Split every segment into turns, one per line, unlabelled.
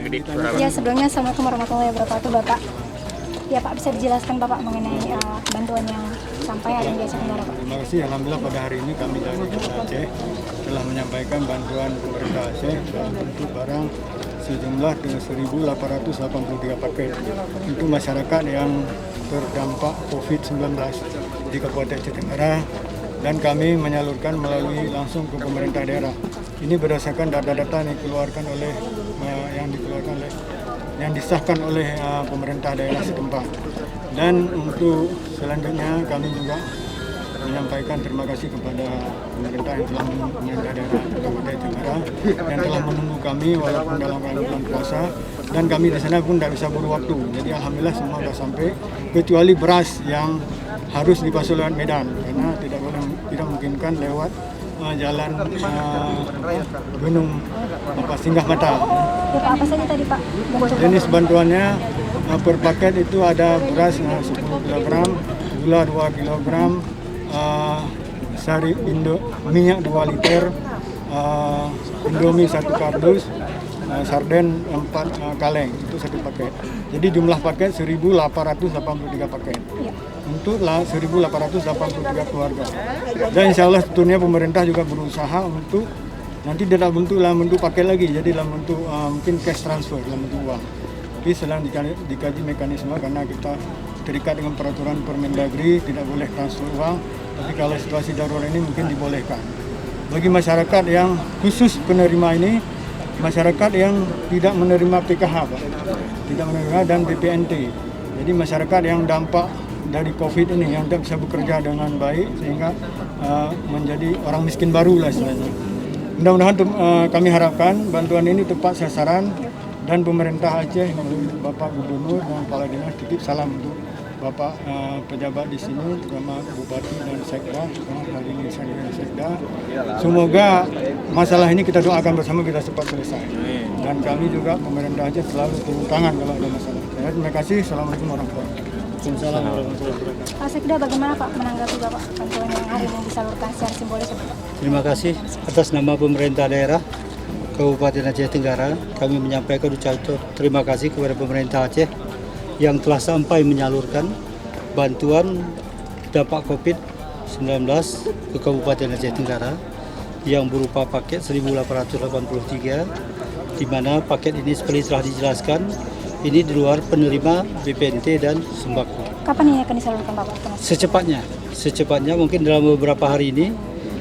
Ya, sebelumnya Assalamualaikum warahmatullahi wabarakatuh, Bapak. Ya Pak, bisa dijelaskan Bapak mengenai bantuan yang sampai hari ini di Aceh Tenggara, Pak?
Terima kasih. Alhamdulillah pada hari ini kami dari Aceh telah menyampaikan bantuan pemerintah Aceh dalam bentuk barang sejumlah 1.883 paket untuk masyarakat yang terdampak COVID-19 di Kabupaten Aceh Tenggara, dan kami menyalurkan melalui langsung ke pemerintah daerah. Ini berdasarkan data-data yang disahkan oleh pemerintah daerah setempat. Dan untuk selanjutnya kami juga menyampaikan terima kasih kepada pemerintah daerah Kabupaten Tenggara yang telah menunggu kami walaupun dalam bulan puasa, dan kami di sana pun tidak bisa buru waktu. Jadi alhamdulillah semua sudah sampai, kecuali beras yang harus dipasok lewat Medan karena tidak memungkinkan lewat jalan gunung Singgah Mata.
Ya Pak, apa saja tadi Pak?
Jenis bantuannya per paket itu ada beras 10 kg, gula 2 kg, sari Indo, minyak 2 liter, Indomie 1 kardus, sarden 4 kaleng, itu satu paket. Jadi jumlah paket 1.883 paket.
Ya.
Untuk 1.883 keluarga. Dan insya Allah tentunya pemerintah juga berusaha untuk nanti dalam bentuk paket lagi, jadi dalam bentuk mungkin cash transfer, dalam bentuk uang. Tapi sedang dikaji mekanisme karena kita terikat dengan peraturan Permendagri tidak boleh transfer uang, tapi kalau situasi darurat ini mungkin dibolehkan. Bagi masyarakat yang khusus penerima ini, masyarakat yang tidak menerima PKH, Pak, tidak menerima, dan BPNT. Jadi masyarakat yang dampak dari COVID ini yang tidak bisa bekerja dengan baik sehingga menjadi orang miskin baru lah istilahnya. Mudah-mudahan kami harapkan bantuan ini tepat sasaran, dan pemerintah Aceh melalui Bapak Gubernur dan Kepala Dinas titip salam untuk Bapak pejabat di sini, terutama Bupati dan Sekda, hari ini saya dengan Sekda. Semoga masalah ini kita doakan bersama kita cepat selesai. Dan kami juga pemerintah Aceh selalu turun tangan kalau ada masalah. Terima kasih. Assalamualaikum warahmatullahi wabarakatuh.
Pak Sekda, bagaimana Pak menanggapi Bapak bantuan yang hari ini disalurkan secara simbolis?
Terima kasih atas nama pemerintah daerah Kabupaten Aceh Tenggara. Kami menyampaikan ucapan terima kasih kepada pemerintah Aceh yang telah sampai menyalurkan bantuan dampak COVID-19 ke Kabupaten Aceh Tenggara yang berupa paket 1.883, di mana paket ini seperti telah dijelaskan, ini di luar penerima BPNT dan sembako.
Kapan ini akan disalurkan Bapak?
Secepatnya mungkin dalam beberapa hari ini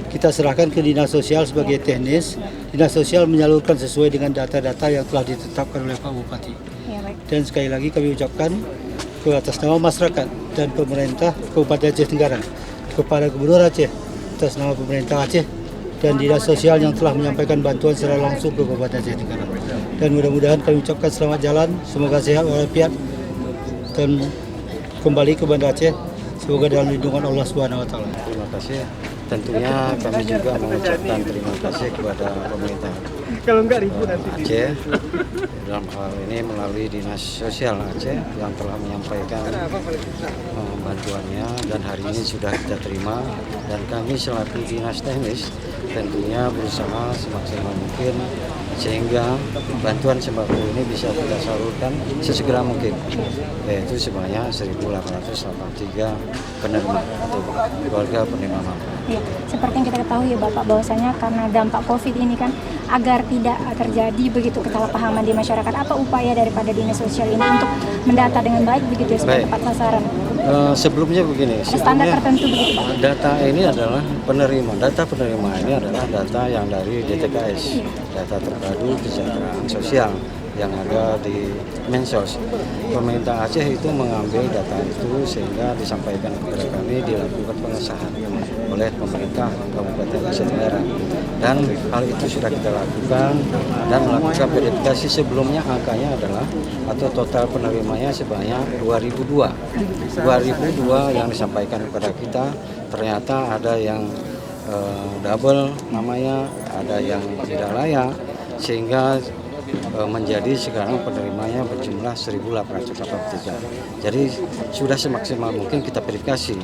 kita serahkan ke Dinas Sosial sebagai teknis. Dinas Sosial menyalurkan sesuai dengan data-data yang telah ditetapkan oleh Pak Bupati.
Ya, baik.
Dan sekali lagi kami ucapkan ke atas nama masyarakat dan pemerintah Kabupaten Aceh Tenggara, kepada Gubernur Aceh atas nama pemerintah Aceh dan Dinas Sosial yang telah menyampaikan bantuan secara langsung ke Kabupaten Aceh Tenggara. Dan mudah-mudahan kami ucapkan selamat jalan, semoga sehat walafiat dan kembali ke Banda Aceh, semoga dalam lindungan Allah Subhanahu wa taala.
Terima kasih. Tentunya kami juga mengucapkan terima kasih kepada pemerintah Aceh dalam hal ini melalui Dinas Sosial Aceh yang telah menyampaikan bantuannya, dan hari ini sudah kita terima, dan kami selaku Dinas Teknis tentunya berusaha semaksimal mungkin sehingga bantuan sembako ini bisa kita salurkan sesegera mungkin, yaitu sebanyak 1.883 penerima atau keluarga penerima manfaat.
Ya, seperti yang kita ketahui ya Bapak, bahwasanya karena dampak COVID ini kan, agar tidak terjadi begitu kesalahpahaman di masyarakat, apa upaya daripada Dinas Sosial ini untuk mendata dengan baik begitu ya, supaya tepat sasaran?
Sebelumnya begini,
standar tertentu begitu Pak?
Data ini adalah data penerima ini adalah data yang dari DTKS, data terpadu kesejahteraan sosial yang ada di Mensos. Pemerintah Aceh itu mengambil data itu sehingga disampaikan kepada kami, dilakukan pengesahan oleh pemerintah Kabupaten Aceh Tenggara, dan hal itu sudah kita lakukan dan melakukan verifikasi. Sebelumnya angkanya adalah atau total penerimanya sebanyak 2002 yang disampaikan kepada kita. Ternyata ada yang double namanya, ada yang tidak layak, sehingga menjadi sekarang penerimanya berjumlah 1.883. Jadi sudah semaksimal mungkin kita verifikasi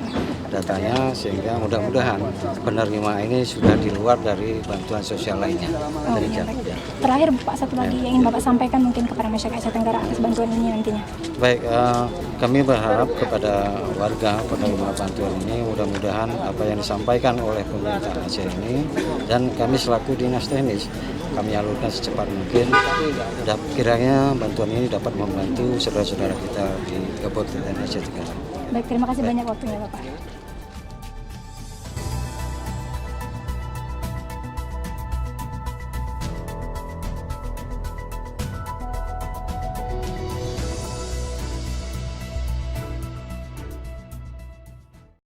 datanya, sehingga mudah-mudahan penerima ini sudah di luar dari bantuan sosial lainnya. Demikian.
terakhir Pak, satu lagi yang ingin Bapak sampaikan mungkin kepada masyarakat Asia Tenggara atas bantuan ini nantinya.
Baik, kami berharap kepada warga penerima bantuan ini mudah-mudahan apa yang disampaikan oleh pemerintah Aceh ini dan kami selaku dinas teknis kami alurkan secepat mungkin. Kiranya bantuan ini dapat membantu saudara-saudara kita di Kabupaten Aceh Tenggara.
Baik, terima kasih banyak waktunya Bapak.